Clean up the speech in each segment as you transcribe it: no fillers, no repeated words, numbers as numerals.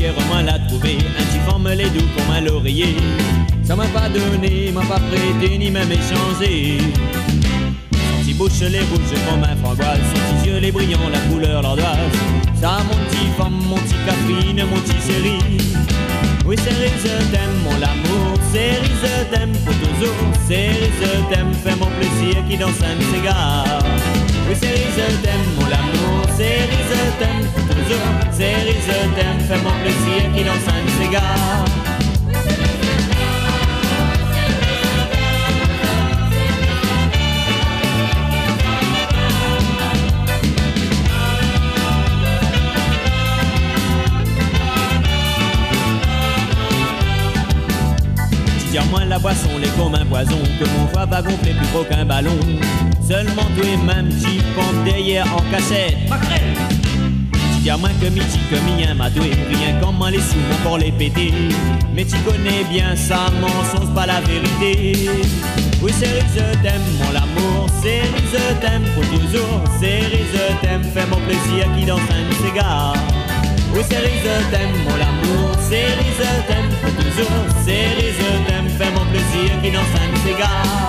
cher, moi l'a trouvé, un petit forme les doux comme un laurier. Ça m'a pas donné, m'a pas prêté, ni même échangé. Son petit bouche les rouges comme un framboise, son petit yeux les brillants, la couleur l'ardoise. Ça mon petit femme, mon petit Catherine, mon petit chéri. Oui chérie je t'aime mon amour, chérie je t'aime pour toujours. Chérie je t'aime, fais mon plaisir qui danse un cigare. Oui chérie je t'aime mon amour, chérie je t'aime pour toujours. Chérie je t'aime, fais mon plaisir qui danse un cigare. Tire-moi la boisson, les comme un poison, que mon foie va gonfler plus gros qu'un ballon. Seulement toi et même petit pompe derrière en cachette. Tire-moi que midi, que mien m'a doué, rien comment les sous, encore les péter. Mais tu connais bien ça, mensonge pas la vérité. Oui chérie je t'aime mon amour, chérie je t'aime pour toujours. Chérie je t'aime, fais mon plaisir qui danse un cigare. Oui chérie je t'aime mon amour, chérie je t'aime pour toujours. Chérie je t'aime, fais mon plaisir qui danse un cigare.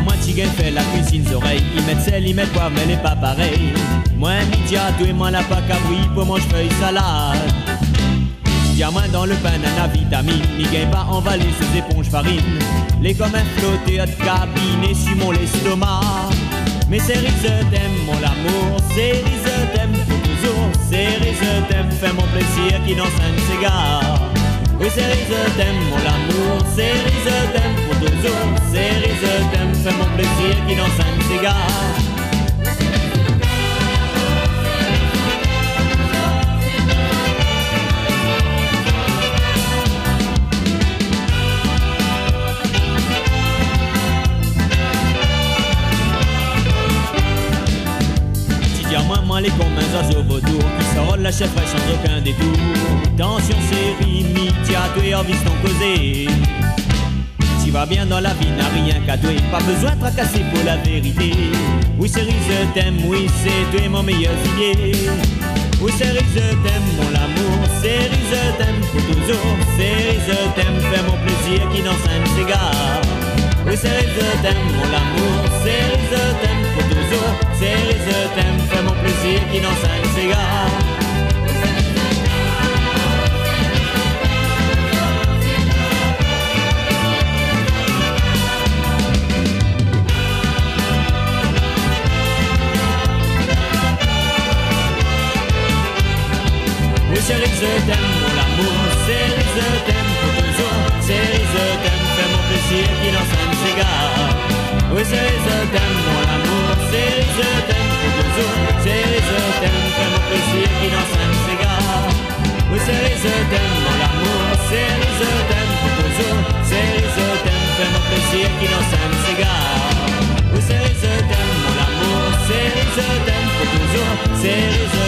Moi Tigel fait la cuisine oreilles, ils mettent sel, ils mettent poivre, mais elle est pas pareil. Moi midi à tout et moi la pack à bruit pour manger feuille salade. Moi dans le pain nana vitamine, n'y gagne pas emballé sous éponge farine. Les comme un flotté de cabine et sur mon l'estomac. Mais chérie je t'aime mon amour, chérie je t'aime pour toujours. Chérie je t'aime, fais mon plaisir qui danse un cigare. Oui chérie je t'aime mon amour, chérie je t'aime pour toujours. Chérie je t'aime, fais mon plaisir qui danse un cigare. Moi les comme un oiseau vautour qui s'enrôle la chef sans aucun détour. Tension série, midi à toi et envie ton causer. Tu vas bien dans la vie, n'a rien qu'à toi, pas besoin de tracasser pour la vérité. Oui chérie je t'aime, oui c'est toi mon meilleur filet. Oui chérie je t'aime mon amour, chérie je t'aime pour toujours. Chérie je t'aime, fais mon plaisir qui danse un cigare. Oui chérie je t'aime mon amour, chérie je t'aime pour toujours. Chérie je t'aime, fais mon plaisir qui danse un cigare. Oui chérie je t'aime mon amour, chérie je t'aime pour toujours. Chérie je t'aime, fais mon plaisir qui danse un cigare. Oui chérie je t'aime mon amour, chérie je t'aime pour toujours. Chérie je t'aime, fais mon plaisir qui danse un cigare. Oui chérie je t'aime mon amour, chérie je t'aime pour toujours. Chérie je t'aime, fais mon plaisir qui danse un cigare. Oui chérie je t'aime mon amour, chérie je t'aime pour toujours. Chérie je